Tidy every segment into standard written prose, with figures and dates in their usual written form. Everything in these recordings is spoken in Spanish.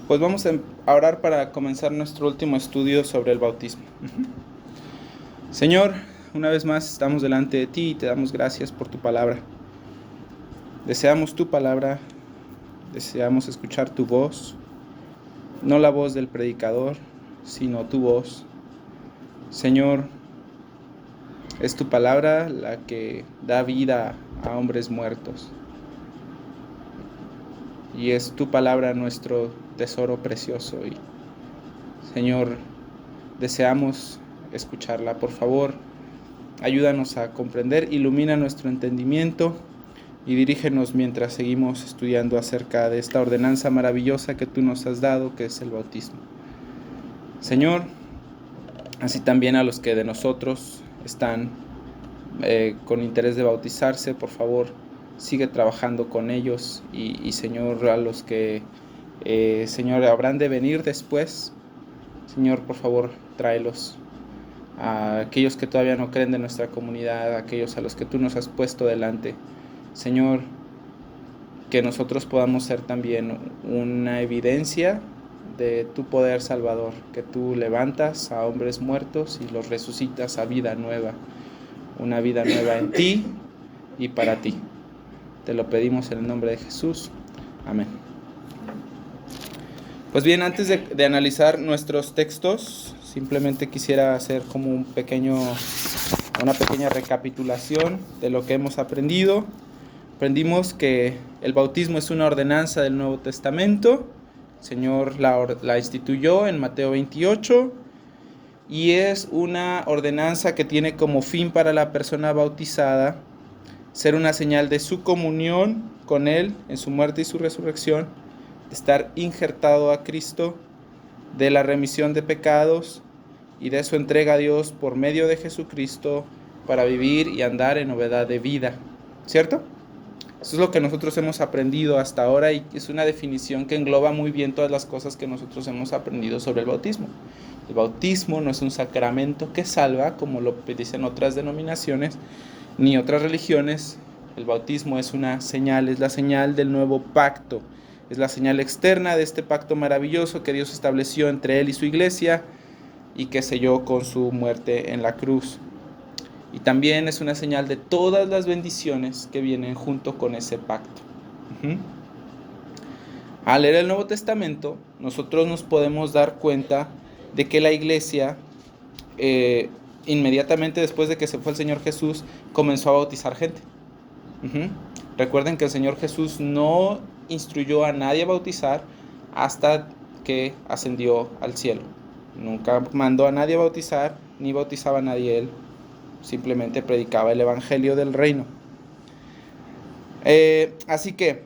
Pues vamos a orar para comenzar nuestro último estudio sobre el bautismo. Señor, una vez más estamos delante de ti y te damos gracias por tu palabra. Deseamos tu palabra, deseamos escuchar tu voz, no la voz del predicador, sino tu voz. Señor, es tu palabra la que da vida a hombres muertos. Y es tu palabra nuestro tesoro precioso. Y, Señor, deseamos escucharla. Por favor, ayúdanos a comprender, ilumina nuestro entendimiento y dirígenos mientras seguimos estudiando acerca de esta ordenanza maravillosa que tú nos has dado, que es el bautismo. Señor, así también a los que de nosotros están con interés de bautizarse, por favor, sigue trabajando con ellos y Señor, a los que, Señor, habrán de venir después, Señor, por favor, tráelos. A aquellos que todavía no creen de nuestra comunidad, a aquellos a los que tú nos has puesto delante. Señor, que nosotros podamos ser también una evidencia de tu poder salvador, que tú levantas a hombres muertos y los resucitas a vida nueva, una vida nueva en ti y para ti. Te lo pedimos en el nombre de Jesús. Amén. Pues bien, antes de analizar nuestros textos, simplemente quisiera hacer como una pequeña recapitulación de lo que hemos aprendido. Aprendimos que el bautismo es una ordenanza del Nuevo Testamento. El Señor la instituyó en Mateo 28 y es una ordenanza que tiene como fin para la persona bautizada ser una señal de su comunión con Él en su muerte y su resurrección, de estar injertado a Cristo, de la remisión de pecados y de su entrega a Dios por medio de Jesucristo para vivir y andar en novedad de vida, ¿cierto? Eso es lo que nosotros hemos aprendido hasta ahora y es una definición que engloba muy bien todas las cosas que nosotros hemos aprendido sobre el bautismo. El bautismo no es un sacramento que salva, como lo dicen otras denominaciones, ni otras religiones. El bautismo es una señal, es la señal del nuevo pacto, es la señal externa de este pacto maravilloso que Dios estableció entre Él y su iglesia y que selló con su muerte en la cruz. Y también es una señal de todas las bendiciones que vienen junto con ese pacto. Al leer el Nuevo Testamento, nosotros nos podemos dar cuenta de que la iglesia, inmediatamente después de que se fue el Señor Jesús, comenzó a bautizar gente. Recuerden que el Señor Jesús no instruyó a nadie a bautizar hasta que ascendió al cielo. Nunca mandó a nadie a bautizar, ni bautizaba a nadie Él. Simplemente predicaba el evangelio del reino. Así que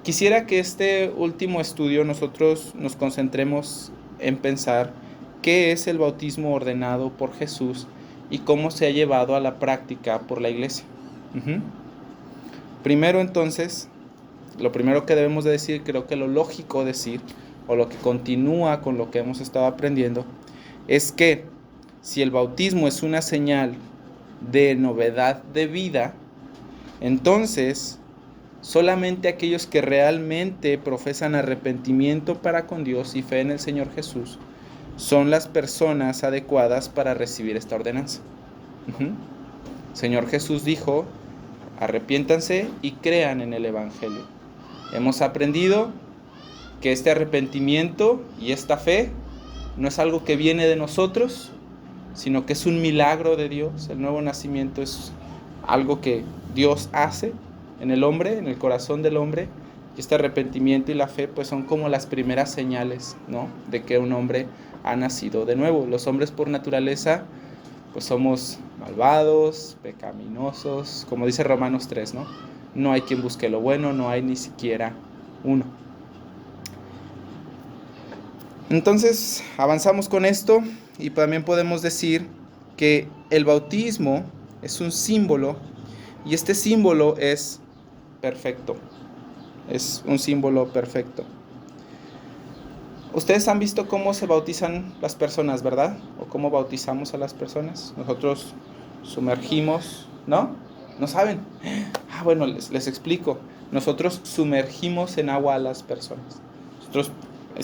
quisiera que este último estudio nosotros nos concentremos en pensar qué es el bautismo ordenado por Jesús y cómo se ha llevado a la práctica por la iglesia. Primero, entonces, lo primero que debemos de decir, creo que lo lógico decir, o lo que continúa con lo que hemos estado aprendiendo, es que si el bautismo es una señal de novedad de vida, entonces solamente aquellos que realmente profesan arrepentimiento para con Dios y fe en el Señor Jesús son las personas adecuadas para recibir esta ordenanza. Señor Jesús dijo: arrepiéntanse y crean en el evangelio. Hemos aprendido que este arrepentimiento y esta fe no es algo que viene de nosotros, sino que es un milagro de Dios. El nuevo nacimiento es algo que Dios hace en el hombre, en el corazón del hombre. Y este arrepentimiento y la fe pues son como las primeras señales, ¿no?, de que un hombre ha nacido de nuevo. Los hombres por naturaleza pues somos malvados, pecaminosos, como dice Romanos 3, ¿no? No hay quien busque lo bueno, no hay ni siquiera uno. Entonces avanzamos con esto y también podemos decir que el bautismo es un símbolo y este símbolo es perfecto. Es un símbolo perfecto. Ustedes han visto cómo se bautizan las personas, ¿verdad? O cómo bautizamos a las personas. Nosotros sumergimos, ¿no? ¿No saben? Bueno, les explico. Nosotros sumergimos en agua a las personas. Nosotros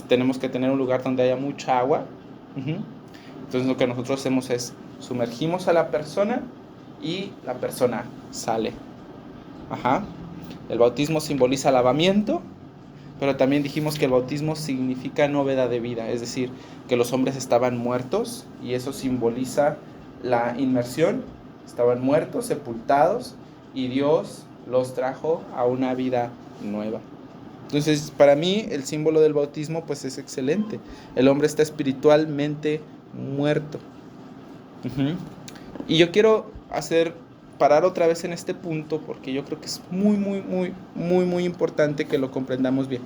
tenemos que tener un lugar donde haya mucha agua. Entonces lo que nosotros hacemos es sumergimos a la persona y la persona sale. El bautismo simboliza lavamiento, pero también dijimos que el bautismo significa novedad de vida, es decir, que los hombres estaban muertos y eso simboliza la inmersión. Estaban muertos, sepultados, y Dios los trajo a una vida nueva. Entonces, para mí, el símbolo del bautismo pues es excelente. El hombre está espiritualmente muerto. Y yo quiero parar otra vez en este punto, porque yo creo que es muy importante que lo comprendamos bien.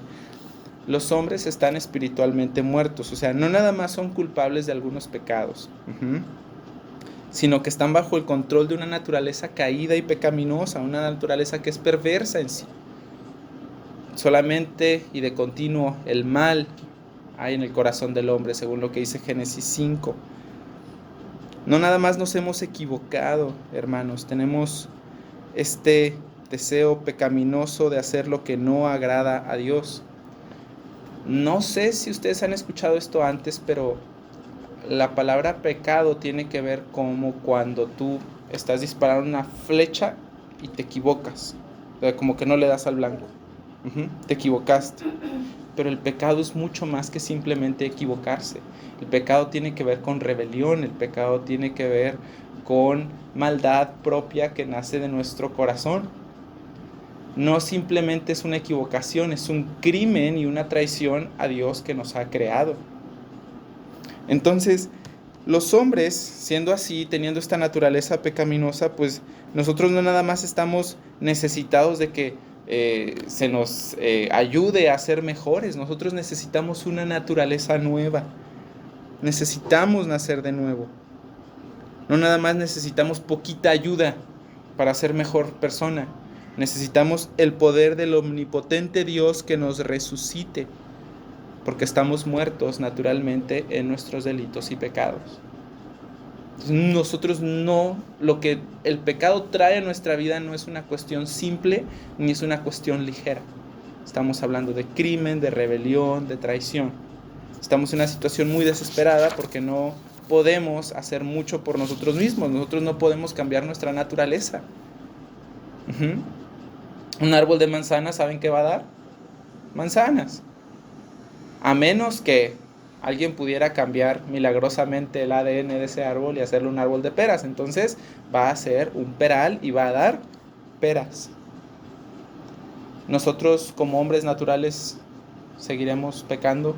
Los hombres están espiritualmente muertos, o sea, no nada más son culpables de algunos pecados, sino que están bajo el control de una naturaleza caída y pecaminosa, una naturaleza que es perversa en sí. Solamente y de continuo el mal hay en el corazón del hombre, según lo que dice Génesis 5. No nada más nos hemos equivocado, hermanos, tenemos este deseo pecaminoso de hacer lo que no agrada a Dios. No sé si ustedes han escuchado esto antes, pero la palabra pecado tiene que ver como cuando tú estás disparando una flecha y te equivocas, o sea, como que no le das al blanco. Te equivocaste. Pero el pecado es mucho más que simplemente equivocarse. El pecado tiene que ver con rebelión, el pecado tiene que ver con maldad propia que nace de nuestro corazón. No simplemente es una equivocación, es un crimen y una traición a Dios que nos ha creado. Entonces, los hombres, siendo así, teniendo esta naturaleza pecaminosa, pues nosotros no nada más estamos necesitados de que se nos ayude a ser mejores. Nosotros necesitamos una naturaleza nueva. Necesitamos nacer de nuevo. No nada más necesitamos poquita ayuda para ser mejor persona. Necesitamos el poder del omnipotente Dios que nos resucite, porque estamos muertos naturalmente en nuestros delitos y pecados. Nosotros lo que el pecado trae a nuestra vida no es una cuestión simple ni es una cuestión ligera. Estamos hablando de crimen, de rebelión, de traición. Estamos en una situación muy desesperada porque no podemos hacer mucho por nosotros mismos. Nosotros no podemos cambiar nuestra naturaleza. Un árbol de manzanas, ¿saben qué va a dar? Manzanas. A menos que alguien pudiera cambiar milagrosamente el ADN de ese árbol y hacerle un árbol de peras. Entonces va a ser un peral y va a dar peras. Nosotros como hombres naturales seguiremos pecando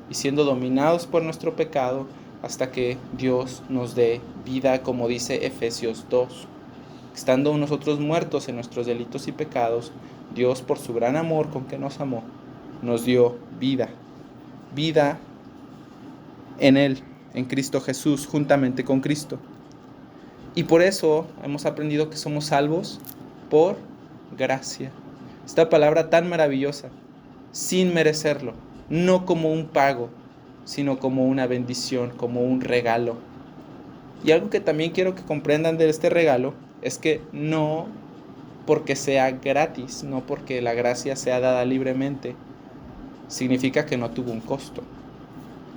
y siendo dominados por nuestro pecado hasta que Dios nos dé vida, como dice Efesios 2. Estando nosotros muertos en nuestros delitos y pecados, Dios, por su gran amor con que nos amó, nos dio vida. Vida en Él, en Cristo Jesús, juntamente con Cristo. Y por eso hemos aprendido que somos salvos por gracia. Esta palabra tan maravillosa, sin merecerlo, no como un pago, sino como una bendición, como un regalo. Y algo que también quiero que comprendan de este regalo es que no porque sea gratis, no porque la gracia sea dada libremente, significa que no tuvo un costo.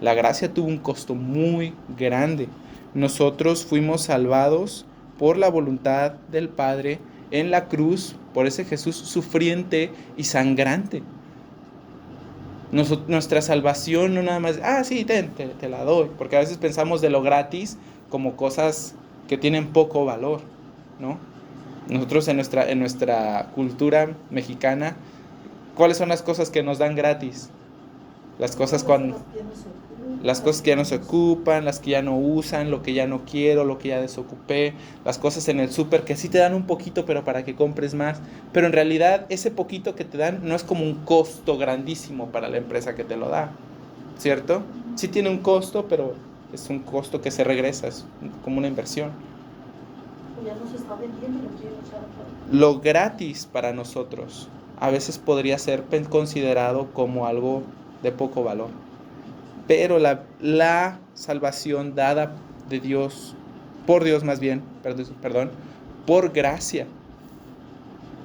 La gracia tuvo un costo muy grande. Nosotros fuimos salvados por la voluntad del Padre en la cruz, por ese Jesús sufriente y sangrante. Nuestra salvación no nada más, sí, te la doy, porque a veces pensamos de lo gratis como cosas que tienen poco valor, ¿no? Nosotros en nuestra cultura mexicana, ¿cuáles son las cosas que nos dan gratis? Las cosas que ya no se ocupan, las que ya no usan, lo que ya no quiero, lo que ya desocupé, las cosas en el súper que sí te dan un poquito, pero para que compres más. Pero en realidad ese poquito que te dan no es como un costo grandísimo para la empresa que te lo da, ¿cierto? Sí tiene un costo, pero es un costo que se regresa, es como una inversión. Ya no se está vendiendo, lo quieren usar. Lo gratis para nosotros a veces podría ser considerado como algo de poco valor. Pero la salvación dada de Dios, por Dios más bien, por gracia,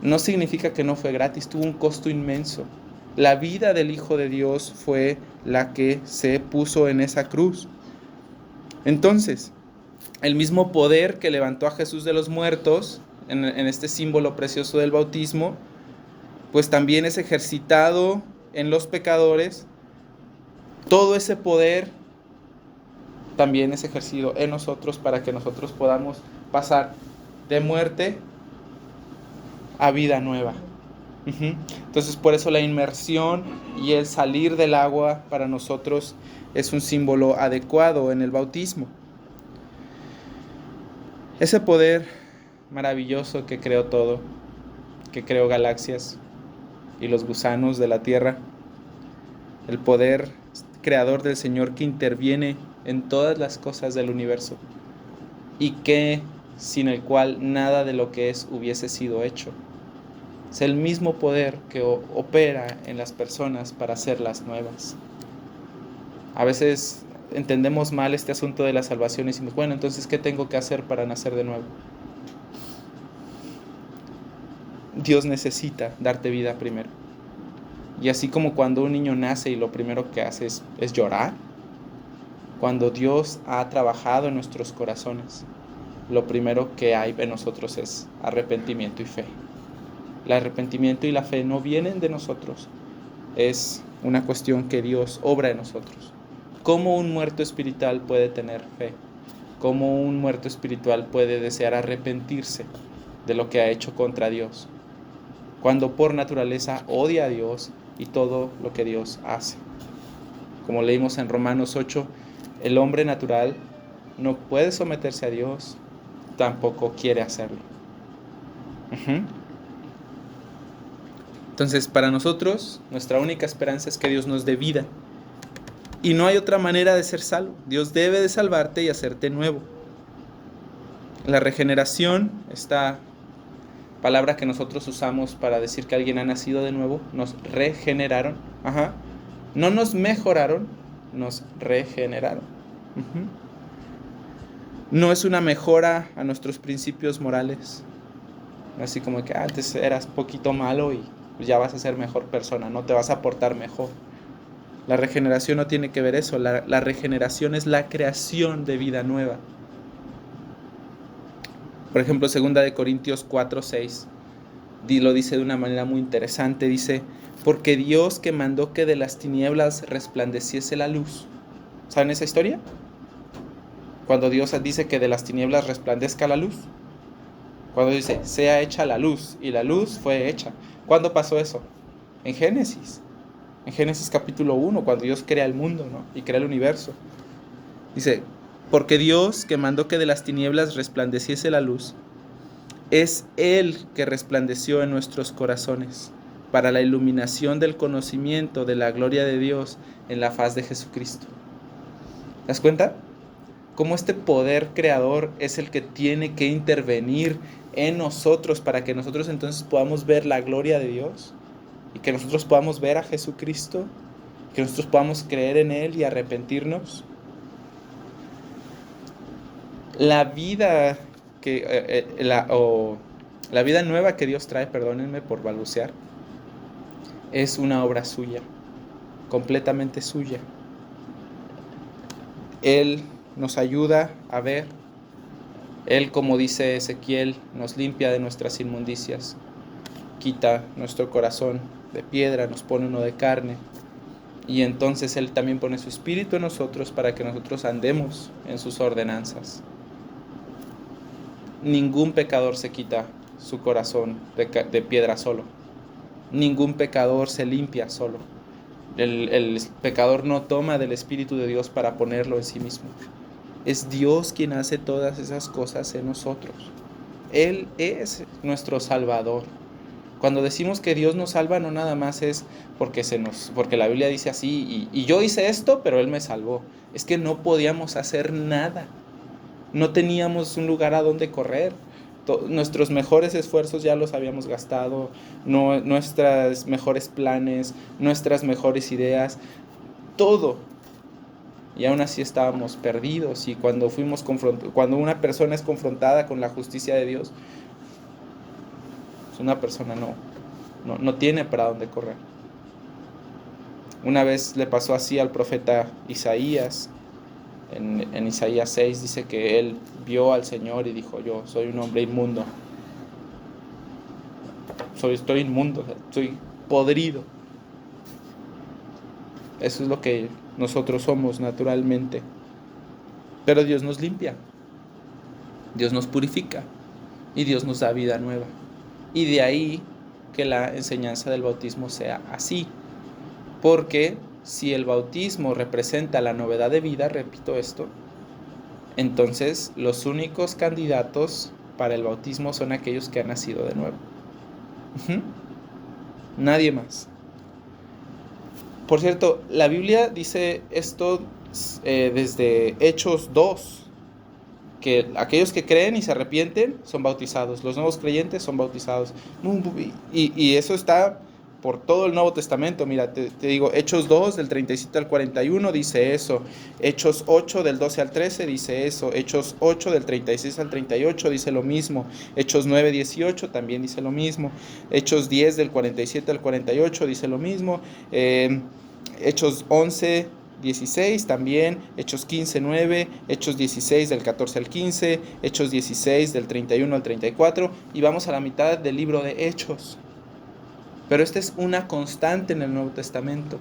no significa que no fue gratis, tuvo un costo inmenso. La vida del Hijo de Dios fue la que se puso en esa cruz. Entonces, el mismo poder que levantó a Jesús de los muertos, en este símbolo precioso del bautismo, pues también es ejercitado en los pecadores. Todo ese poder también es ejercido en nosotros para que nosotros podamos pasar de muerte a vida nueva. Entonces, por eso la inmersión y el salir del agua para nosotros es un símbolo adecuado en el bautismo. Ese poder maravilloso que creó todo, que creó galaxias y los gusanos de la tierra, el poder creador del Señor que interviene en todas las cosas del universo y que sin el cual nada de lo que es hubiese sido hecho. Es el mismo poder que opera en las personas para hacerlas nuevas. A veces entendemos mal este asunto de la salvación y decimos, bueno, entonces, ¿qué tengo que hacer para nacer de nuevo? Dios necesita darte vida primero. Y así como cuando un niño nace y lo primero que hace es llorar, cuando Dios ha trabajado en nuestros corazones, lo primero que hay en nosotros es arrepentimiento y fe. El arrepentimiento y la fe no vienen de nosotros, es una cuestión que Dios obra en nosotros. ¿Cómo un muerto espiritual puede tener fe? ¿Cómo un muerto espiritual puede desear arrepentirse de lo que ha hecho contra Dios, cuando por naturaleza odia a Dios y todo lo que Dios hace? Como leímos en Romanos 8, el hombre natural no puede someterse a Dios, tampoco quiere hacerlo. Entonces, para nosotros, nuestra única esperanza es que Dios nos dé vida. Y no hay otra manera de ser salvo. Dios debe de salvarte y hacerte nuevo. La regeneración, esta palabra que nosotros usamos para decir que alguien ha nacido de nuevo, nos regeneraron. No nos mejoraron, nos regeneraron. No es una mejora a nuestros principios morales. Así como que antes eras poquito malo y ya vas a ser mejor persona, no te vas a portar mejor. La regeneración no tiene que ver eso. La regeneración es la creación de vida nueva. Por ejemplo, 2 Corintios 4:6 lo dice de una manera muy interesante. Dice, porque Dios que mandó que de las tinieblas resplandeciese la luz. ¿Saben esa historia? Cuando Dios dice que de las tinieblas resplandezca la luz. Cuando dice, sea hecha la luz, y la luz fue hecha. ¿Cuándo pasó eso? En Génesis. En Génesis capítulo 1, cuando Dios crea el mundo, ¿no? Y crea el universo. Dice, porque Dios que mandó que de las tinieblas resplandeciese la luz, es Él que resplandeció en nuestros corazones para la iluminación del conocimiento de la gloria de Dios en la faz de Jesucristo. ¿Te das cuenta? Cómo este poder creador es el que tiene que intervenir en nosotros para que nosotros entonces podamos ver la gloria de Dios y que nosotros podamos ver a Jesucristo, que nosotros podamos creer en Él y arrepentirnos. La vida la vida nueva que Dios trae, perdónenme por balbucear, es una obra suya, completamente suya. Él nos ayuda a ver. Él, como dice Ezequiel, nos limpia de nuestras inmundicias, quita nuestro corazón de piedra, nos pone uno de carne, y entonces Él también pone su espíritu en nosotros para que nosotros andemos en sus ordenanzas. Ningún pecador se quita su corazón de piedra solo. Ningún pecador se limpia solo. El pecador no toma del Espíritu de Dios para ponerlo en sí mismo. Es Dios quien hace todas esas cosas en nosotros. Él es nuestro Salvador. Cuando decimos que Dios nos salva, no nada más es porque la Biblia dice así, y yo hice esto, pero Él me salvó. Es que no podíamos hacer nada. No teníamos un lugar a donde correr. Nuestros mejores esfuerzos ya los habíamos gastado, nuestros mejores planes, nuestras mejores ideas, todo. Y aún así estábamos perdidos. Y cuando una persona es confrontada con la justicia de Dios, pues una persona no tiene para dónde correr. Una vez le pasó así al profeta Isaías. En Isaías 6 dice que él vio al Señor y dijo: yo soy un hombre inmundo. Estoy inmundo, estoy podrido. Eso es lo que nosotros somos naturalmente. Pero Dios nos limpia, Dios nos purifica y Dios nos da vida nueva. Y de ahí que la enseñanza del bautismo sea así. Porque si el bautismo representa la novedad de vida, repito esto, entonces los únicos candidatos para el bautismo son aquellos que han nacido de nuevo. Nadie más. Por cierto, la Biblia dice esto desde Hechos 2, que aquellos que creen y se arrepienten son bautizados, los nuevos creyentes son bautizados. Y eso está por todo el Nuevo Testamento. Mira, te digo, Hechos 2 del 37 al 41 dice eso, Hechos 8 del 12 al 13 dice eso, Hechos 8 del 36 al 38 dice lo mismo, Hechos 9, 18 también dice lo mismo, Hechos 10 del 47 al 48 dice lo mismo, Hechos 11, 16 también, Hechos 15, 9, Hechos 16 del 14 al 15, Hechos 16 del 31 al 34, y vamos a la mitad del libro de Hechos. Pero esta es una constante en el Nuevo Testamento,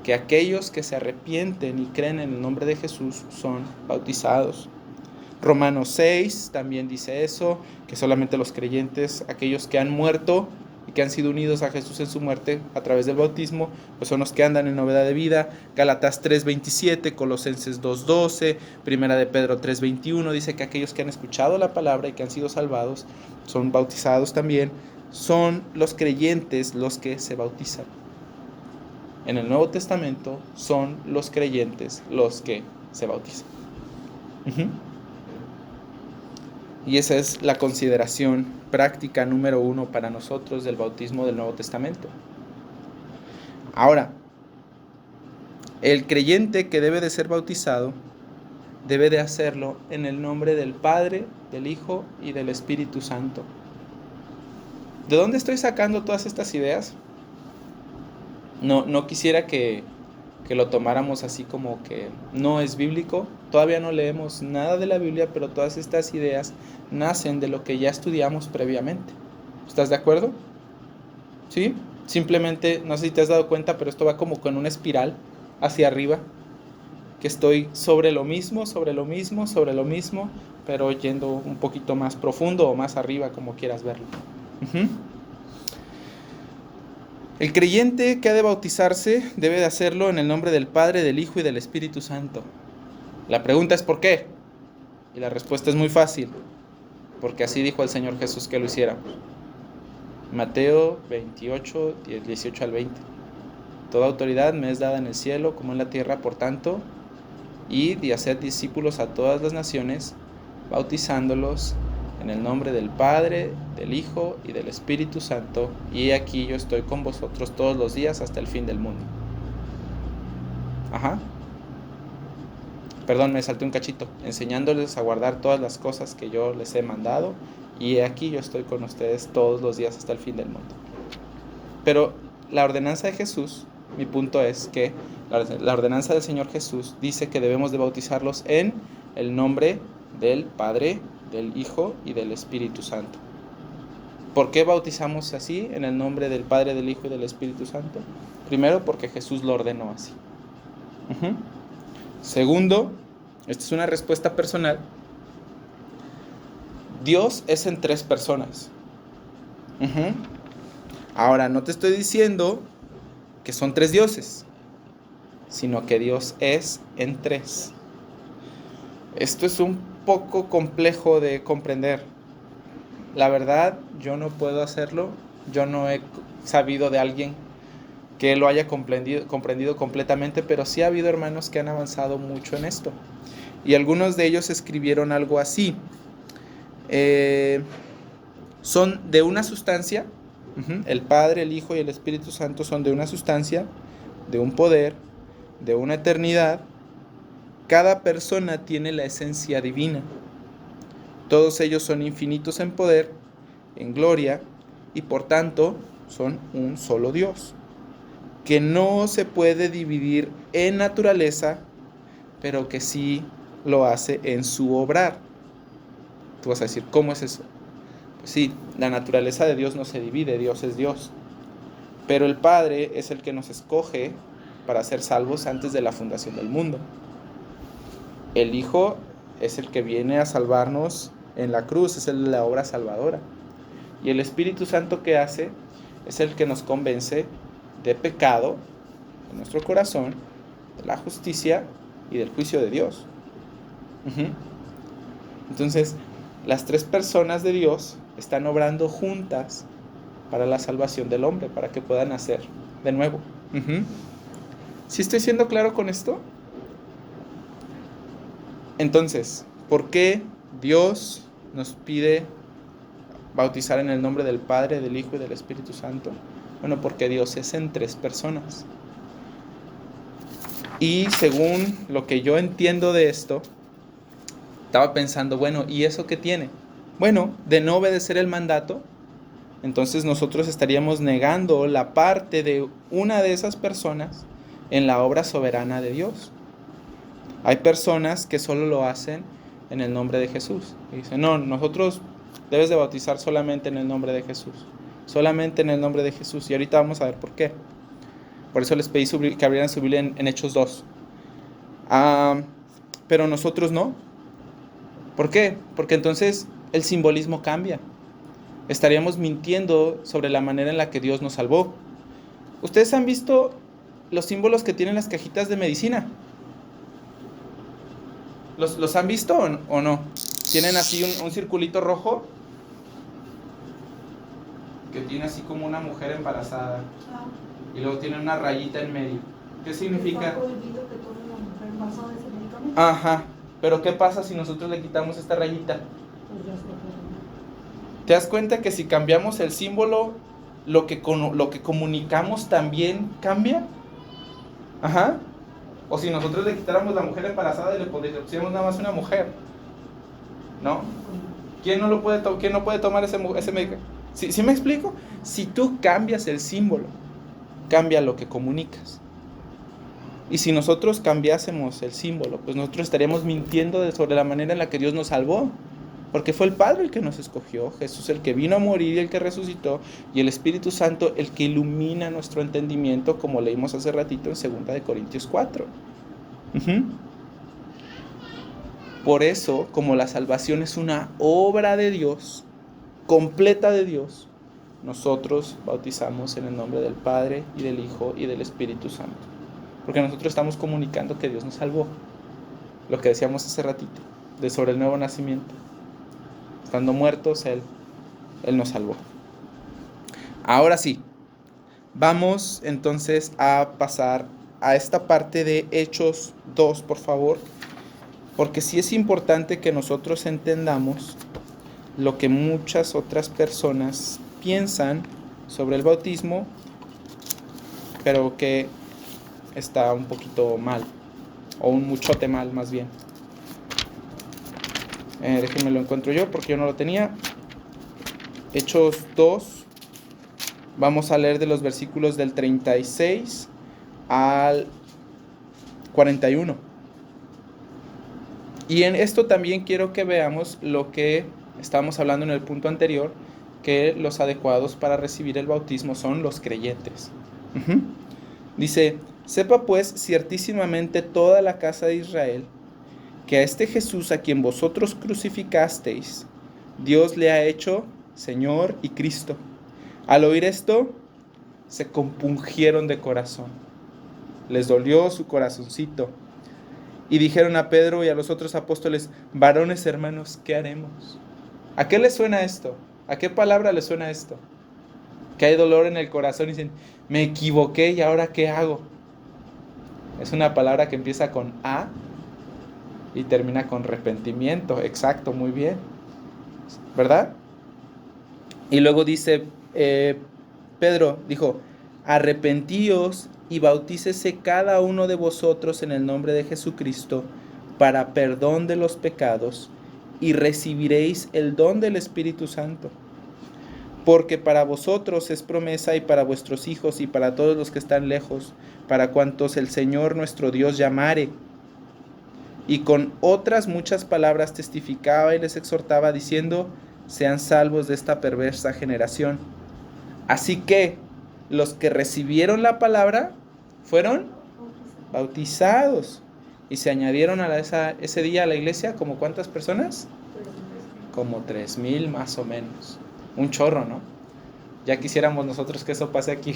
que aquellos que se arrepienten y creen en el nombre de Jesús son bautizados. Romanos 6 también dice eso, que solamente los creyentes, aquellos que han muerto y que han sido unidos a Jesús en su muerte a través del bautismo, pues son los que andan en novedad de vida. Gálatas 3:27, Colosenses 2:12, Primera de Pedro 3:21 dice que aquellos que han escuchado la palabra y que han sido salvados son bautizados también. Son los creyentes los que se bautizan. En el Nuevo Testamento son los creyentes los que se bautizan. Y esa es la consideración práctica número 1 para nosotros del bautismo del Nuevo Testamento. Ahora, el creyente que debe de ser bautizado debe de hacerlo en el nombre del Padre, del Hijo y del Espíritu Santo. ¿De dónde estoy sacando todas estas ideas? No quisiera que lo tomáramos así como que no es bíblico. Todavía no leemos nada de la Biblia, pero todas estas ideas nacen de lo que ya estudiamos previamente. ¿Estás de acuerdo? ¿Sí? Simplemente, no sé si te has dado cuenta, pero esto va como con una espiral hacia arriba, que estoy sobre lo mismo, pero yendo un poquito más profundo o más arriba, como quieras verlo. El creyente que ha de bautizarse debe de hacerlo en el nombre del Padre, del Hijo y del Espíritu Santo. La pregunta es ¿por qué? Y la respuesta es muy fácil, porque así dijo el Señor Jesús que lo hiciéramos. Mateo 28, 18 al 20. Toda autoridad me es dada en el cielo como en la tierra, por tanto, id y haced discípulos a todas las naciones, bautizándolos en el nombre del Padre, del Hijo y del Espíritu Santo, y aquí yo estoy con vosotros todos los días hasta el fin del mundo. Perdón, me salté un cachito. Enseñándoles a guardar todas las cosas que yo les he mandado, y aquí yo estoy con ustedes todos los días hasta el fin del mundo. Pero la ordenanza de Jesús, mi punto es que la ordenanza del Señor Jesús dice que debemos de bautizarlos en el nombre del Padre, del Hijo y del Espíritu Santo. ¿Por qué bautizamos así, en el nombre del Padre, del Hijo y del Espíritu Santo? Primero, porque Jesús lo ordenó así. Segundo, esta es una respuesta personal. Dios es en 3 personas. Ahora, no te estoy diciendo que son 3 dioses, sino que Dios es en 3. Esto es un poco complejo de comprender. La verdad, yo no puedo hacerlo. Yo no he sabido de alguien que lo haya comprendido completamente, pero sí ha habido hermanos que han avanzado mucho en esto. Y algunos de ellos escribieron algo así. Son de una sustancia. El Padre, el Hijo y el Espíritu Santo son de una sustancia, de un poder, de una eternidad. Cada persona tiene la esencia divina. Todos ellos son infinitos en poder, en gloria, y por tanto son un solo Dios. que no se puede dividir en naturaleza, pero que sí lo hace en su obrar. Tú vas a decir, ¿cómo es eso? Pues sí, la naturaleza de Dios no se divide, Dios es Dios. Pero el Padre es el que nos escoge para ser salvos antes de la fundación del mundo. El Hijo es el que viene a salvarnos en la cruz, es el de la obra salvadora. Y el Espíritu Santo que hace es el que nos convence de pecado en nuestro corazón, de la justicia y del juicio de Dios. Entonces, las tres personas de Dios están obrando juntas para la salvación del hombre, para que puedan nacer de nuevo. ¿Sí estoy siendo claro con esto? Entonces, ¿por qué Dios nos pide bautizar en el nombre del Padre, del Hijo y del Espíritu Santo? Bueno, porque Dios es en tres personas. Y según lo que yo entiendo de esto, estaba pensando, bueno, ¿y eso qué tiene? Bueno, de no obedecer el mandato, entonces nosotros estaríamos negando la parte de una de esas personas en la obra soberana de Dios. Hay personas que solo lo hacen en el nombre de Jesús. Y dicen, no, nosotros debes de bautizar solamente en el nombre de Jesús. Solamente en el nombre de Jesús. Y ahorita vamos a ver por qué. Por eso les pedí que abrieran su Biblia en Hechos 2. Pero nosotros no. ¿Por qué? Porque entonces el simbolismo cambia. Estaríamos mintiendo sobre la manera en la que Dios nos salvó. ¿Ustedes han visto los símbolos que tienen las cajitas de medicina? ¿Los han visto o no? Tienen así un circulito rojo que tiene así como una mujer embarazada y luego tiene una rayita en medio. ¿Qué significa? Ajá, pero ¿qué pasa si nosotros le quitamos esta rayita? ¿Te das cuenta que si cambiamos el símbolo, lo que comunicamos también cambia? Ajá. O si nosotros le quitáramos la mujer embarazada y le pusiéramos nada más una mujer, ¿no? ¿Quién no puede tomar ese medicamento? ¿Sí me explico? Si tú cambias el símbolo, cambia lo que comunicas. Y si nosotros cambiásemos el símbolo, pues nosotros estaríamos mintiendo sobre la manera en la que Dios nos salvó. Porque fue el Padre el que nos escogió, Jesús el que vino a morir y el que resucitó, y el Espíritu Santo el que ilumina nuestro entendimiento, como leímos hace ratito en 2 Corintios 4. Por eso, como la salvación es una obra de Dios, completa de Dios, nosotros bautizamos en el nombre del Padre y del Hijo y del Espíritu Santo. Porque nosotros estamos comunicando que Dios nos salvó. Lo que decíamos hace ratito, sobre el nuevo nacimiento. Estando muertos, Él nos salvó. Ahora sí, vamos entonces a pasar a esta parte de Hechos 2, por favor, porque sí es importante que nosotros entendamos lo que muchas otras personas piensan sobre el bautismo, pero que está un poquito mal, o un muchote mal más bien. Déjenme lo encuentro yo porque yo no lo tenía. Hechos 2. Vamos a leer de los versículos del 36 al 41. Y en esto también quiero que veamos lo que estábamos hablando en el punto anterior, que los adecuados para recibir el bautismo son los creyentes. Dice, sepa pues ciertísimamente toda la casa de Israel, que a este Jesús a quien vosotros crucificasteis, Dios le ha hecho Señor y Cristo. Al oír esto, se compungieron de corazón. Les dolió su corazoncito. Y dijeron a Pedro y a los otros apóstoles, varones hermanos, ¿qué haremos? ¿A qué les suena esto? ¿A qué palabra les suena esto? Que hay dolor en el corazón y dicen, me equivoqué y ahora ¿qué hago? Es una palabra que empieza con A y termina con arrepentimiento. Exacto, muy bien. ¿Verdad? Y luego dice, Pedro dijo, arrepentíos y bautícese cada uno de vosotros en el nombre de Jesucristo para perdón de los pecados y recibiréis el don del Espíritu Santo. porque para vosotros es promesa y para vuestros hijos y para todos los que están lejos, para cuantos el Señor nuestro Dios llamare. Y con otras muchas palabras testificaba y les exhortaba diciendo, sean salvos de esta perversa generación. Así que los que recibieron la palabra fueron bautizados. Y se añadieron ese día a la iglesia, ¿como cuántas personas? Como 3,000 más o menos. Un chorro, ¿no? Ya quisiéramos nosotros que eso pase aquí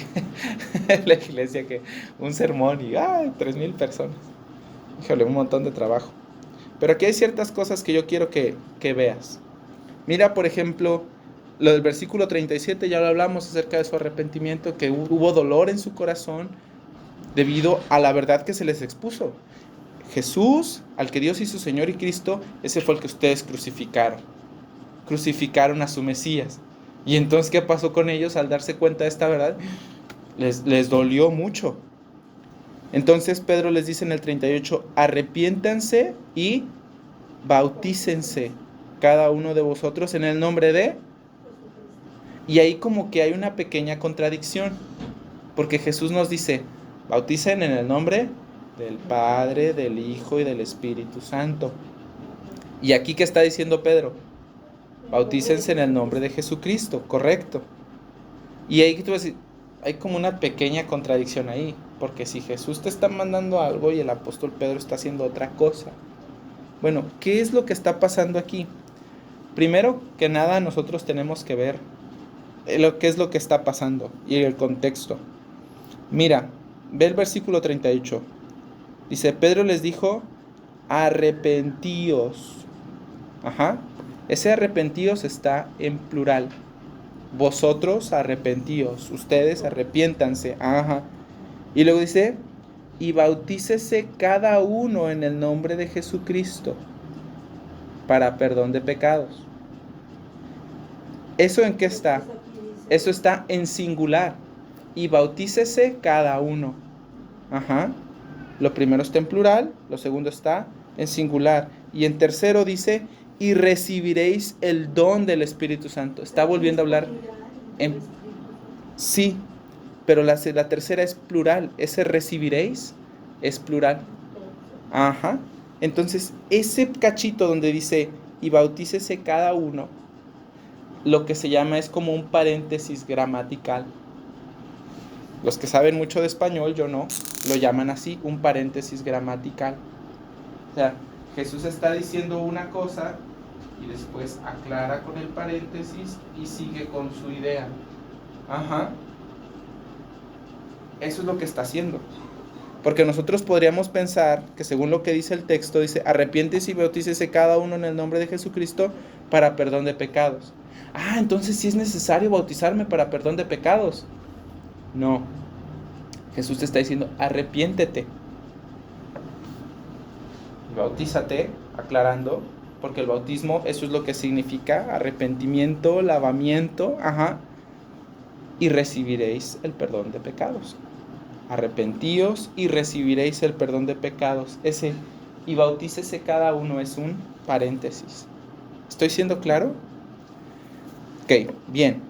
en la iglesia, que un sermón y 3,000 personas. Híjole, un montón de trabajo. Pero aquí hay ciertas cosas que yo quiero que veas. Mira, por ejemplo, lo del versículo 37, ya lo hablamos acerca de su arrepentimiento, que hubo dolor en su corazón debido a la verdad que se les expuso. Jesús, al que Dios hizo Señor y Cristo, ese fue el que ustedes crucificaron. Crucificaron a su Mesías. Y entonces, ¿qué pasó con ellos al darse cuenta de esta verdad? Les dolió mucho. Entonces Pedro les dice en el 38, arrepiéntanse y bautícense cada uno de vosotros en el nombre de... Y ahí como que hay una pequeña contradicción, porque Jesús nos dice, bauticen en el nombre del Padre, del Hijo y del Espíritu Santo. Y aquí, ¿qué está diciendo Pedro? Bautícense en el nombre de Jesucristo, correcto. Y ahí tú vas a decir, hay como una pequeña contradicción ahí, porque si Jesús te está mandando algo y el apóstol Pedro está haciendo otra cosa. Bueno, ¿qué es lo que está pasando aquí? Primero que nada, nosotros tenemos que ver qué es lo que está pasando y el contexto. Mira, ve el versículo 38. Dice, Pedro les dijo, arrepentíos. Ese arrepentíos está en plural. Vosotros arrepentíos, ustedes arrepiéntanse. Y luego dice, y bautícese cada uno en el nombre de Jesucristo para perdón de pecados. ¿Eso en qué está? Eso está en singular. Y bautícese cada uno. Lo primero está en plural, lo segundo está en singular. Y en tercero dice, y recibiréis el don del Espíritu Santo. Está volviendo a hablar en... Sí, pero la tercera es plural. Ese recibiréis es plural. Entonces, ese cachito donde dice, y bautícese cada uno, lo que se llama es como un paréntesis gramatical. Los que saben mucho de español, yo no, lo llaman así, un paréntesis gramatical. O sea, Jesús está diciendo una cosa y después aclara con el paréntesis y sigue con su idea. Eso es lo que está haciendo. Porque nosotros podríamos pensar que según lo que dice el texto, dice, arrepiéntese y bautícese cada uno en el nombre de Jesucristo para perdón de pecados. Entonces sí es necesario bautizarme para perdón de pecados. No. Jesús te está diciendo, arrepiéntete. Bautízate, aclarando, porque el bautismo, eso es lo que significa, arrepentimiento, lavamiento, y recibiréis el perdón de pecados. Arrepentíos y recibiréis el perdón de pecados. Ese, y bautícese cada uno, es un paréntesis. ¿Estoy siendo claro? Ok, bien.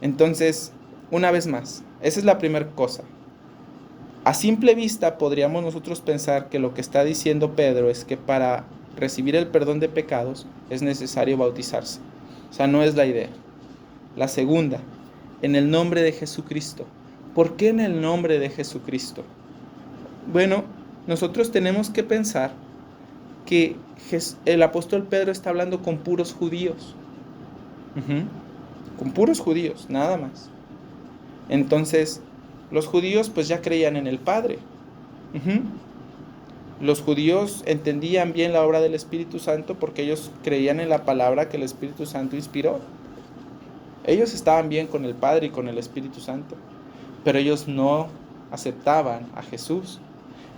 Entonces, una vez más, esa es la primera cosa. A simple vista podríamos nosotros pensar que lo que está diciendo Pedro es que para recibir el perdón de pecados es necesario bautizarse. O sea, no es la idea. La segunda, en el nombre de Jesucristo. ¿Por qué en el nombre de Jesucristo? Bueno, nosotros tenemos que pensar que el apóstol Pedro está hablando con puros judíos. Con puros judíos, nada más. Entonces, los judíos pues ya creían en el Padre. Los judíos entendían bien la obra del Espíritu Santo porque ellos creían en la palabra que el Espíritu Santo inspiró. Ellos estaban bien con el Padre y con el Espíritu Santo, pero ellos no aceptaban a Jesús.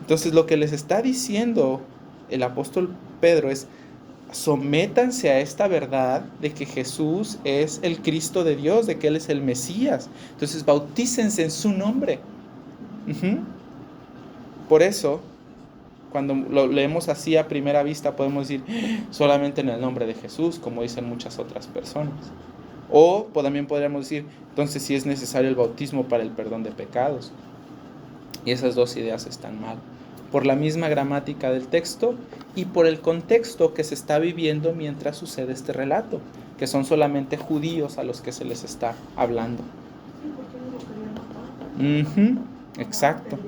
Entonces lo que les está diciendo el apóstol Pedro es, sométanse a esta verdad de que Jesús es el Cristo de Dios, de que Él es el Mesías. Entonces bautícense en su nombre. Por eso, cuando lo leemos así a primera vista, podemos decir solamente en el nombre de Jesús, como dicen muchas otras personas. O también podríamos decir, entonces sí es necesario el bautismo para el perdón de pecados. Y esas dos ideas están mal, por la misma gramática del texto y por el contexto que se está viviendo mientras sucede este relato, que son solamente judíos a los que se les está hablando. Sí, porque ellos lo querían matar. Exacto.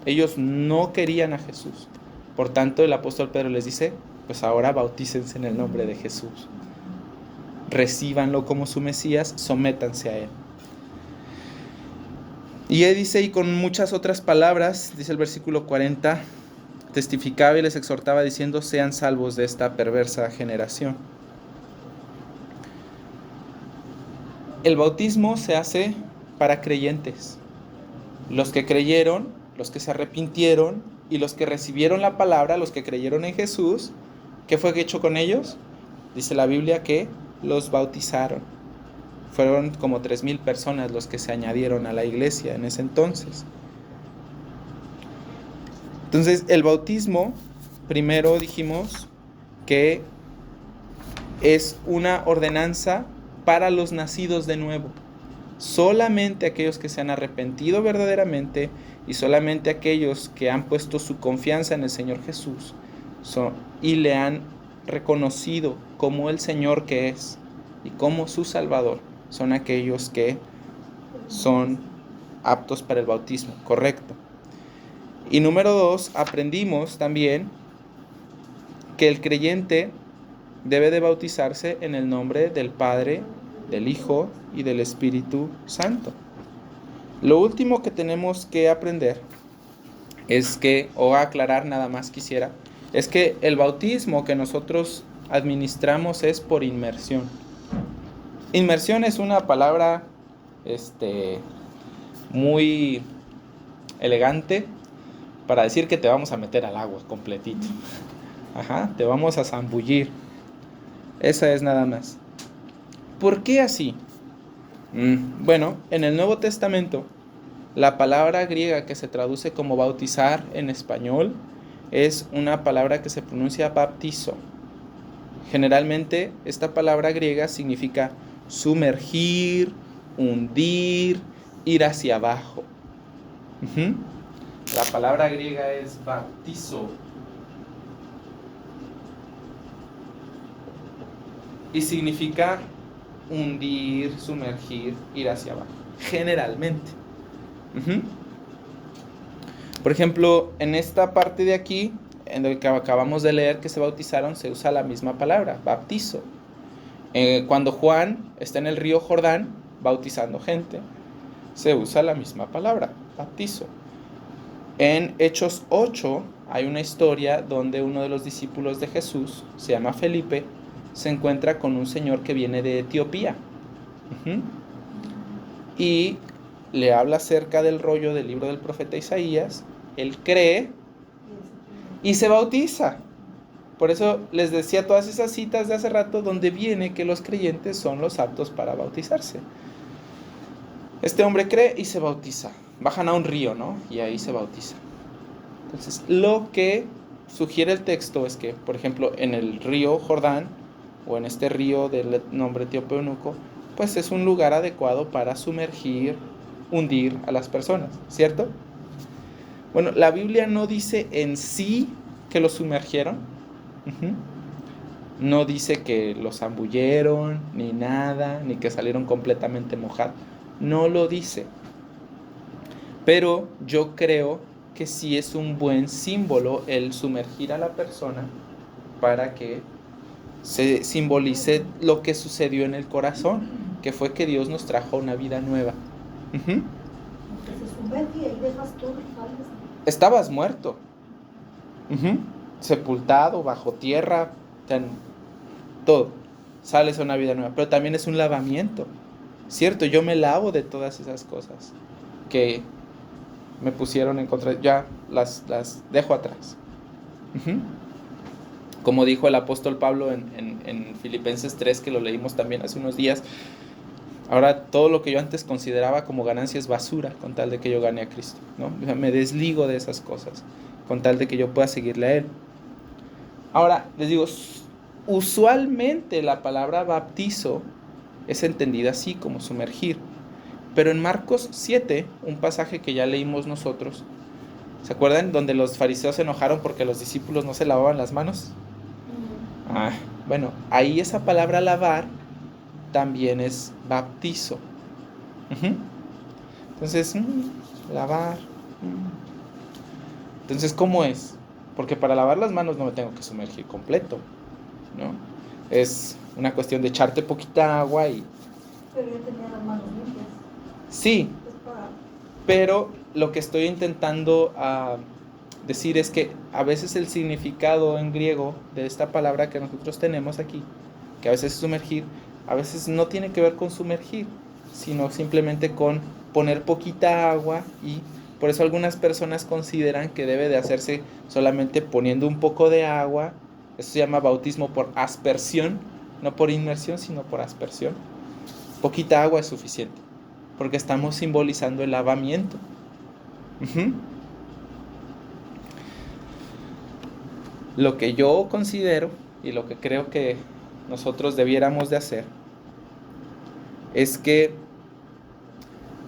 Ellos no querían a Jesús. Por tanto, el apóstol Pedro les dice, pues ahora bautícense en el nombre de Jesús. Recíbanlo como su Mesías, sométanse a él. Y él dice, y con muchas otras palabras, dice el versículo 40, testificaba y les exhortaba diciendo, sean salvos de esta perversa generación. El bautismo se hace para creyentes. Los que creyeron, los que se arrepintieron y los que recibieron la palabra, los que creyeron en Jesús, ¿qué fue hecho con ellos? Dice la Biblia que los bautizaron. Fueron como 3,000 personas los que se añadieron a la iglesia en ese entonces. Entonces, el bautismo, primero dijimos que es una ordenanza para los nacidos de nuevo. Solamente aquellos que se han arrepentido verdaderamente y solamente aquellos que han puesto su confianza en el Señor Jesús y le han reconocido como el Señor que es y como su Salvador, son aquellos que son aptos para el bautismo, correcto. Y número 2, aprendimos también que el creyente debe de bautizarse en el nombre del Padre, del Hijo y del Espíritu Santo. Lo último que tenemos que aprender es que, o aclarar nada más quisiera, es que el bautismo que nosotros administramos es por inmersión. Inmersión es una palabra muy elegante para decir que te vamos a meter al agua completito. Te vamos a zambullir. Esa es nada más. ¿Por qué así? Bueno, en el Nuevo Testamento, la palabra griega que se traduce como bautizar en español es una palabra que se pronuncia baptizo. Generalmente, esta palabra griega significa sumergir, hundir, ir hacia abajo. La palabra griega es baptizo. Y significa hundir, sumergir, ir hacia abajo. Generalmente. Por ejemplo, en esta parte de aquí, en lo que acabamos de leer que se bautizaron, se usa la misma palabra, baptizo. Cuando Juan está en el río Jordán bautizando gente, se usa la misma palabra, baptizo. En Hechos 8 hay una historia donde uno de los discípulos de Jesús, se llama Felipe, se encuentra con un señor que viene de Etiopía. Y le habla acerca del rollo del libro del profeta Isaías. Él cree y se bautiza. Por eso les decía todas esas citas de hace rato donde viene que los creyentes son los aptos para bautizarse. Este hombre cree y se bautiza. Bajan a un río, ¿no? Y ahí se bautiza. Entonces, lo que sugiere el texto es que, por ejemplo, en el río Jordán, o en este río del nombre etíope eunuco, pues es un lugar adecuado para sumergir, hundir a las personas, ¿cierto? Bueno, la Biblia no dice en sí que los sumergieron. No dice que los zambulleron, ni nada, ni que salieron completamente mojados. No lo dice. Pero yo creo que sí es un buen símbolo el sumergir a la persona para que se simbolice lo que sucedió en el corazón, que fue que Dios nos trajo una vida nueva. Estabas muerto, sepultado, bajo tierra, todo. Sales a una vida nueva, pero también es un lavamiento, ¿cierto? Yo me lavo de todas esas cosas que me pusieron en contra, ya las dejo atrás. Como dijo el apóstol Pablo en Filipenses 3, que lo leímos también hace unos días, ahora todo lo que yo antes consideraba como ganancia es basura con tal de que yo gane a Cristo, ¿no? O sea, me desligo de esas cosas con tal de que yo pueda seguirle a Él. Ahora, les digo, usualmente la palabra bautizo es entendida así como sumergir. Pero en Marcos 7, un pasaje que ya leímos nosotros, ¿se acuerdan? Donde los fariseos se enojaron porque los discípulos no se lavaban las manos. Bueno, ahí esa palabra lavar también es bautizo. Entonces, lavar. Entonces, ¿cómo es? Porque para lavar las manos no me tengo que sumergir completo, ¿no? Es una cuestión de echarte poquita agua y... Pero yo tenía las manos limpias. Sí, pero lo que estoy intentando decir es que a veces el significado en griego de esta palabra que nosotros tenemos aquí, que a veces es sumergir, a veces no tiene que ver con sumergir, sino simplemente con poner poquita agua, y por eso algunas personas consideran que debe de hacerse solamente poniendo un poco de agua. Eso se llama bautismo por aspersión, no por inmersión, sino por aspersión. Poquita agua es suficiente, porque estamos simbolizando el lavamiento. Lo que yo considero y lo que creo que nosotros debiéramos de hacer es que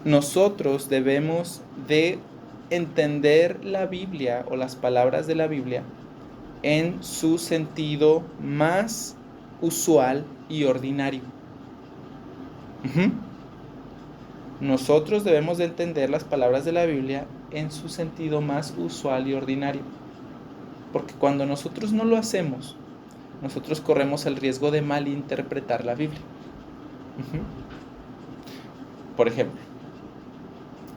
nosotros debemos de entender la Biblia o las palabras de la Biblia en su sentido más usual y ordinario. Nosotros debemos de entender las palabras de la Biblia en su sentido más usual y ordinario. Porque cuando nosotros no lo hacemos, nosotros corremos el riesgo de malinterpretar la Biblia. Por ejemplo,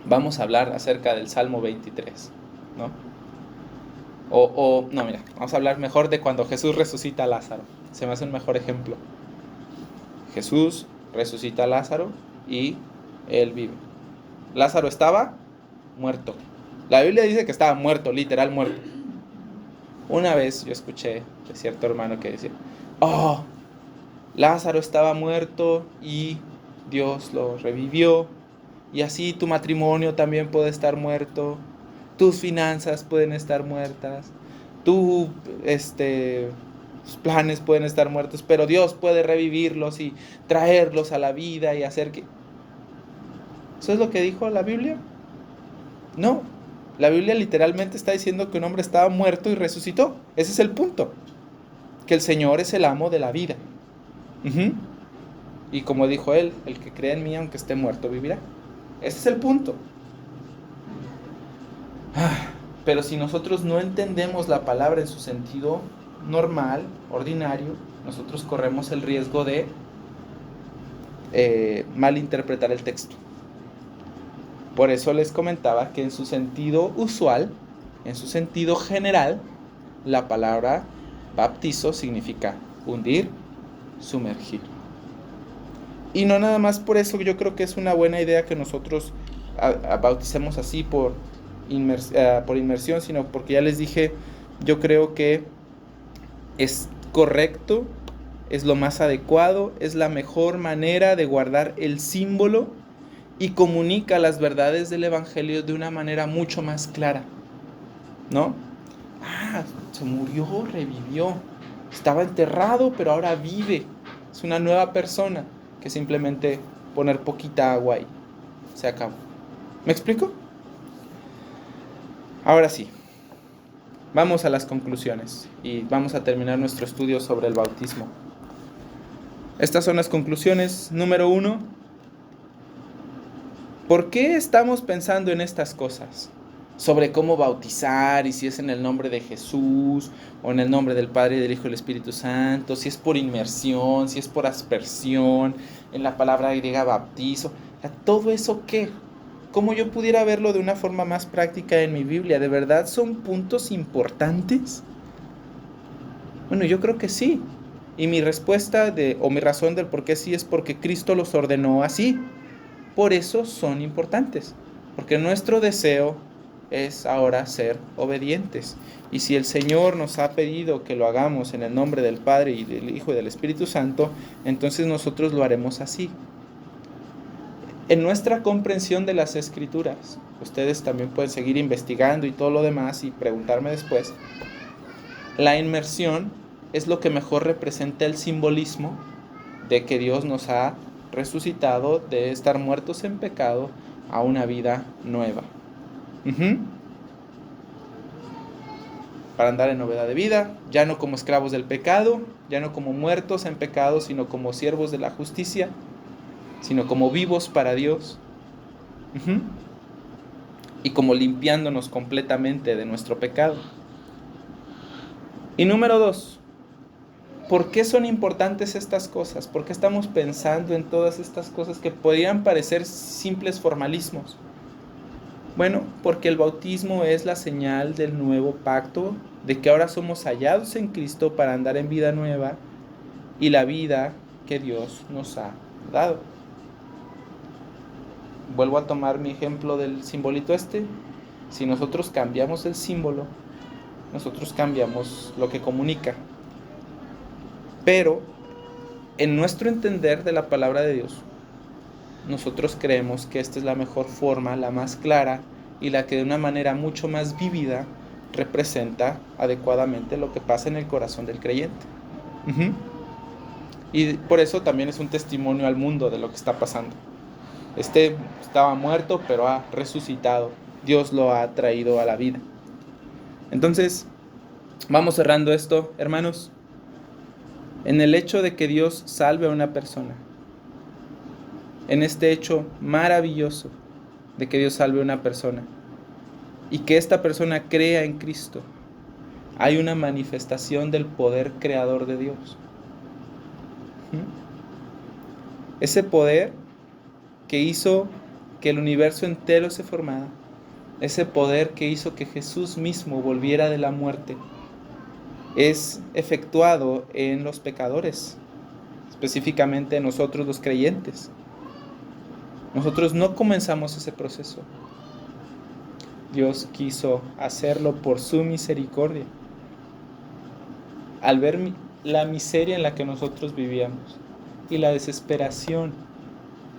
vamos a hablar acerca del Salmo 23, ¿no? No, mira, vamos a hablar mejor de cuando Jesús resucita a Lázaro. Se me hace un mejor ejemplo. Jesús resucita a Lázaro y él vive. Lázaro estaba muerto. La Biblia dice que estaba muerto, literal muerto. Una vez yo escuché de cierto hermano que decía: Lázaro estaba muerto y Dios lo revivió, y así tu matrimonio también puede estar muerto, tus finanzas pueden estar muertas, tus planes pueden estar muertos, pero Dios puede revivirlos y traerlos a la vida y hacer que... ¿Eso es lo que dijo la Biblia? No, la Biblia literalmente está diciendo que un hombre estaba muerto y resucitó. Ese es el punto, que el Señor es el amo de la vida. Y como dijo él, el que cree en mí, aunque esté muerto, vivirá. Ese es el punto. Pero si nosotros no entendemos la palabra en su sentido normal, ordinario, nosotros corremos el riesgo de malinterpretar el texto. Por eso les comentaba que en su sentido usual, en su sentido general, la palabra bautizo significa hundir, sumergir. Y no nada más por eso, yo creo que es una buena idea que nosotros bauticemos así por inmersión, sino porque ya les dije, yo creo que es correcto, es lo más adecuado, es la mejor manera de guardar el símbolo y comunica las verdades del Evangelio de una manera mucho más clara, ¿no? Se murió, revivió, estaba enterrado, pero ahora vive, es una nueva persona, que simplemente poner poquita agua y se acabó. ¿Me explico? Ahora sí, vamos a las conclusiones y vamos a terminar nuestro estudio sobre el bautismo. Estas son las conclusiones. Número 1, ¿por qué estamos pensando en estas cosas? Sobre cómo bautizar, y si es en el nombre de Jesús o en el nombre del Padre, del Hijo y del Espíritu Santo, si es por inmersión, si es por aspersión, en la palabra griega bautizo. ¿Todo eso qué? ¿Cómo yo pudiera verlo de una forma más práctica en mi Biblia? ¿De verdad son puntos importantes? Bueno, yo creo que sí. Y mi respuesta mi razón del por qué sí es porque Cristo los ordenó así. Por eso son importantes. Porque nuestro deseo es ahora ser obedientes. Y si el Señor nos ha pedido que lo hagamos en el nombre del Padre y del Hijo y del Espíritu Santo, entonces nosotros lo haremos así. En nuestra comprensión de las Escrituras, ustedes también pueden seguir investigando y todo lo demás y preguntarme después, la inmersión es lo que mejor representa el simbolismo de que Dios nos ha resucitado de estar muertos en pecado a una vida nueva. Para andar en novedad de vida, ya no como esclavos del pecado, ya no como muertos en pecado, sino como siervos de la justicia, sino como vivos para Dios. Y como limpiándonos completamente de nuestro pecado. Y número 2, ¿por qué son importantes estas cosas? ¿Por qué estamos pensando en todas estas cosas que podrían parecer simples formalismos? Bueno, porque el bautismo es la señal del nuevo pacto, de que ahora somos hallados en Cristo para andar en vida nueva y la vida que Dios nos ha dado. Vuelvo a tomar mi ejemplo del simbolito este. Si nosotros cambiamos el símbolo, nosotros cambiamos lo que comunica. Pero en nuestro entender de la palabra de Dios, nosotros creemos que esta es la mejor forma, la más clara y la que de una manera mucho más vívida representa adecuadamente lo que pasa en el corazón del creyente. Y por eso también es un testimonio al mundo de lo que está pasando. Estaba muerto, pero ha resucitado. Dios lo ha traído a la vida. Entonces, vamos cerrando esto, hermanos. En el hecho de que Dios salve a una persona, en este hecho maravilloso de que Dios salve a una persona y que esta persona crea en Cristo, hay una manifestación del poder creador de Dios. Ese poder que hizo que el universo entero se formara, ese poder que hizo que Jesús mismo volviera de la muerte, es efectuado en los pecadores, específicamente en nosotros los creyentes. Nosotros no comenzamos ese proceso. Dios quiso hacerlo por su misericordia. Al ver la miseria en la que nosotros vivíamos y la desesperación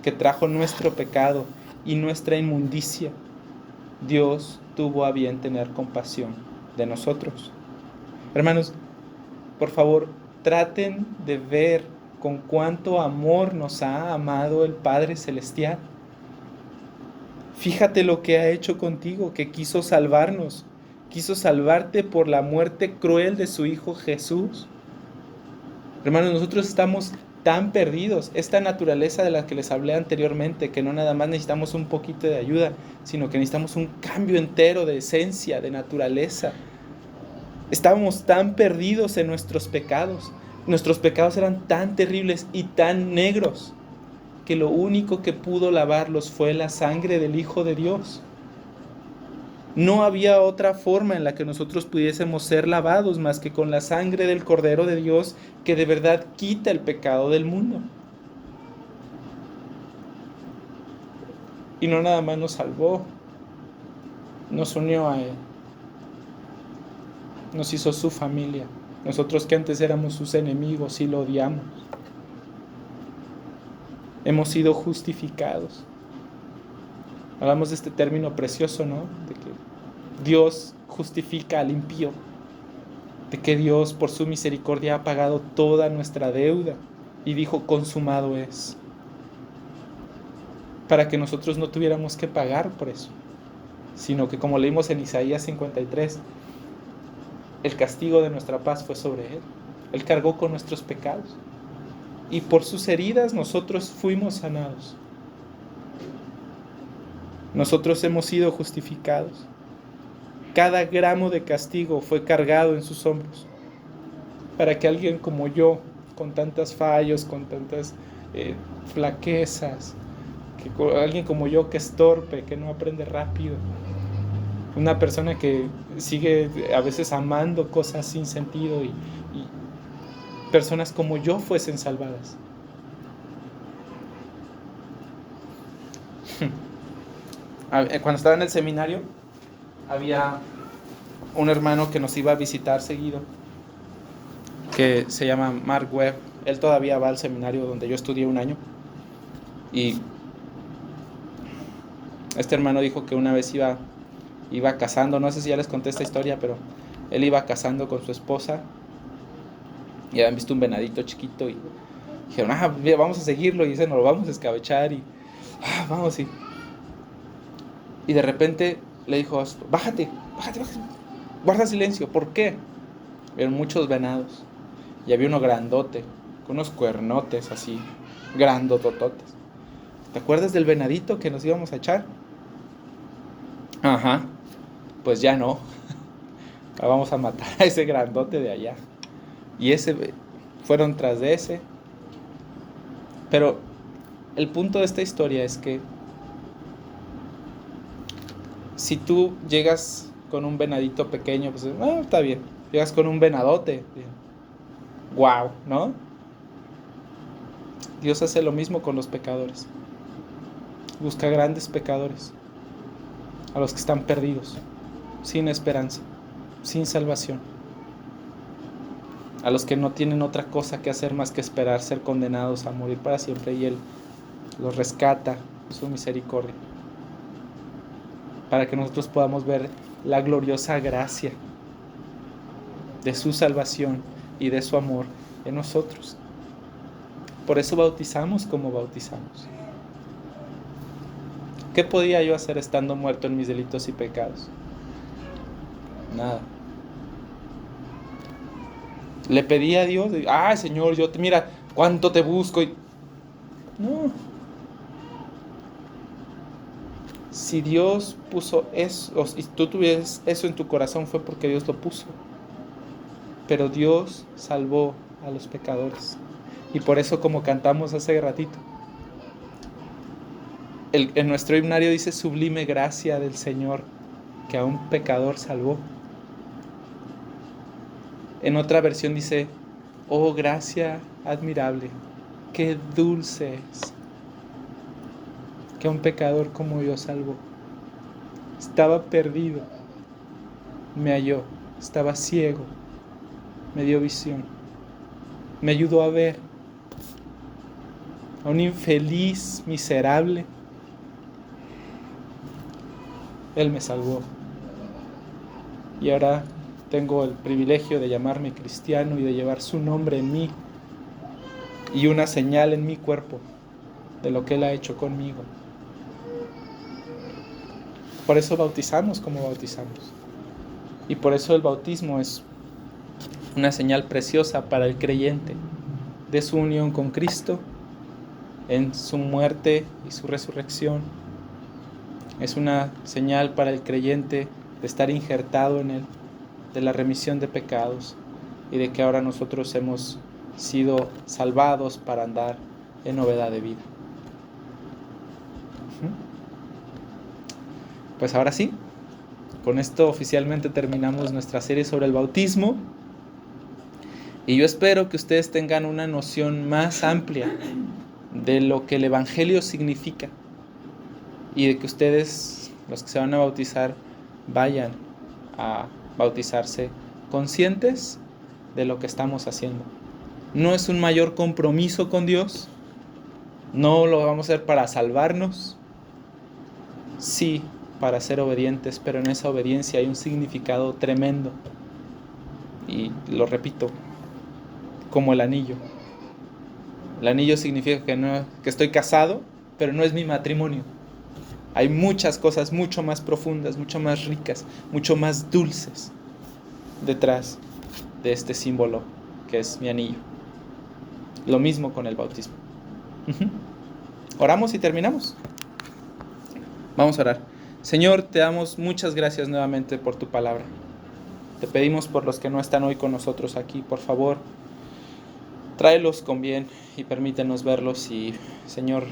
que trajo nuestro pecado y nuestra inmundicia, Dios tuvo a bien tener compasión de nosotros. Hermanos, por favor, traten de ver con cuánto amor nos ha amado el Padre Celestial. Fíjate lo que ha hecho contigo, que quiso salvarnos, quiso salvarte por la muerte cruel de su Hijo Jesús. Hermanos, nosotros estamos tan perdidos, esta naturaleza de la que les hablé anteriormente, que no nada más necesitamos un poquito de ayuda, sino que necesitamos un cambio entero de esencia, de naturaleza. Estábamos tan perdidos en nuestros pecados. Nuestros pecados eran tan terribles y tan negros que lo único que pudo lavarlos fue la sangre del Hijo de Dios. No había otra forma en la que nosotros pudiésemos ser lavados más que con la sangre del Cordero de Dios, que de verdad quita el pecado del mundo. Y no nada más nos salvó, nos unió a Él. Nos hizo su familia. Nosotros que antes éramos sus enemigos y lo odiamos. Hemos sido justificados. Hablamos de este término precioso, ¿no? De que Dios justifica al impío. De que Dios por su misericordia ha pagado toda nuestra deuda. Y dijo, consumado es. Para que nosotros no tuviéramos que pagar por eso. Sino que como leímos en Isaías 53, el castigo de nuestra paz fue sobre Él. Él cargó con nuestros pecados. Y por sus heridas nosotros fuimos sanados. Nosotros hemos sido justificados. Cada gramo de castigo fue cargado en sus hombros. Para que alguien como yo, con tantos fallos, con tantas flaquezas, alguien como yo que es torpe, que no aprende rápido, una persona que sigue a veces amando cosas sin sentido y personas como yo fuesen salvadas. Cuando estaba en el seminario, había un hermano que nos iba a visitar seguido, que se llama Mark Webb. Él todavía va al seminario donde yo estudié un año. Y este hermano dijo que una vez iba cazando, no sé si ya les conté esta historia, pero él iba cazando con su esposa y habían visto un venadito chiquito y Dijeron, mira, vamos a seguirlo, y dice, nos lo vamos a escabechar, y vamos, y de repente le dijo, bájate, guarda silencio. ¿Por qué? Vieron muchos venados, y había uno grandote, con unos cuernotes así, grandotototes. ¿Te acuerdas del venadito que nos íbamos a echar? Ajá, pues ya no. Vamos a matar a ese grandote de allá. Y fueron tras de ese. Pero el punto de esta historia es que si tú llegas con un venadito pequeño, pues está bien. Llegas con un venadote, wow, ¿no? Dios hace lo mismo con los pecadores. Busca grandes pecadores, a los que están perdidos, sin esperanza, sin salvación, a los que no tienen otra cosa que hacer más que esperar ser condenados a morir para siempre, y Él los rescata, su misericordia, para que nosotros podamos ver la gloriosa gracia de su salvación y de su amor en nosotros. Por eso bautizamos como bautizamos. ¿Qué podía yo hacer estando muerto en mis delitos y pecados? Nada. Le pedí a Dios, Señor, mira cuánto te busco. No. Si Dios puso eso, y tú tuvieras eso en tu corazón, fue porque Dios lo puso. Pero Dios salvó a los pecadores. Y por eso, como cantamos hace ratito, en nuestro himnario dice: sublime gracia del Señor, que a un pecador salvó. En otra versión dice: oh gracia admirable, qué dulce es, que a un pecador como yo salvó. Estaba perdido, me halló. Estaba ciego, me dio visión. Me ayudó a ver. A un infeliz, miserable, Él me salvó. Y ahora tengo el privilegio de llamarme cristiano y de llevar su nombre en mí, y una señal en mi cuerpo de lo que Él ha hecho conmigo. Por eso bautizamos como bautizamos. Y por eso el bautismo es una señal preciosa para el creyente de su unión con Cristo en su muerte y su resurrección. Es una señal para el creyente de estar injertado en Él, de la remisión de pecados, y de que ahora nosotros hemos sido salvados para andar en novedad de vida. Pues ahora sí, con esto oficialmente terminamos nuestra serie sobre el bautismo, y yo espero que ustedes tengan una noción más amplia de lo que el Evangelio significa, y de que ustedes, los que se van a bautizar, vayan a bautizarse conscientes de lo que estamos haciendo. No es un mayor compromiso con Dios, no lo vamos a hacer para salvarnos, sí, para ser obedientes, pero en esa obediencia hay un significado tremendo, y lo repito, como el anillo. El anillo significa que estoy casado, pero no es mi matrimonio. Hay muchas cosas mucho más profundas, mucho más ricas, mucho más dulces detrás de este símbolo que es mi anillo. Lo mismo con el bautismo. Oramos y terminamos. Vamos a orar. Señor, te damos muchas gracias nuevamente por tu palabra. Te pedimos por los que no están hoy con nosotros aquí, por favor, tráelos con bien y permítenos verlos, y, Señor,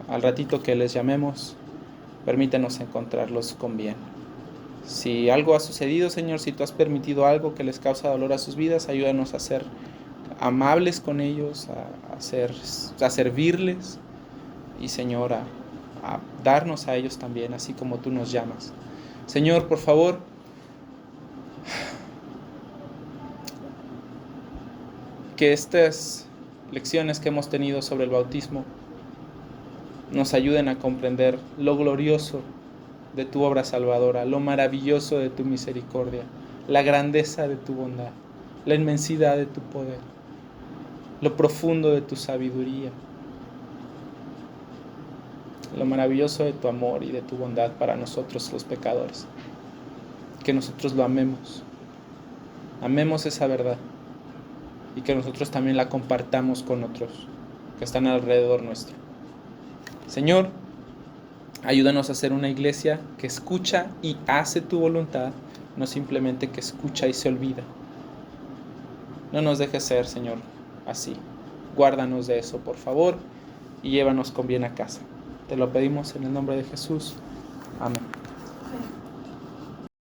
al ratito que les llamemos, permítenos encontrarlos con bien. Si algo ha sucedido, Señor, si tú has permitido algo que les causa dolor a sus vidas, ayúdanos a ser amables con ellos, a servirles, y, Señor, a darnos a ellos también, así como tú nos llamas. Señor, por favor, que estas lecciones que hemos tenido sobre el bautismo nos ayuden a comprender lo glorioso de tu obra salvadora, lo maravilloso de tu misericordia, la grandeza de tu bondad, la inmensidad de tu poder, lo profundo de tu sabiduría, lo maravilloso de tu amor y de tu bondad para nosotros los pecadores. Que nosotros lo amemos esa verdad y que nosotros también la compartamos con otros que están alrededor nuestro. Señor, ayúdanos a ser una iglesia que escucha y hace tu voluntad, no simplemente que escucha y se olvida. No nos dejes ser, Señor, así. Guárdanos de eso, por favor, y llévanos con bien a casa. Te lo pedimos en el nombre de Jesús.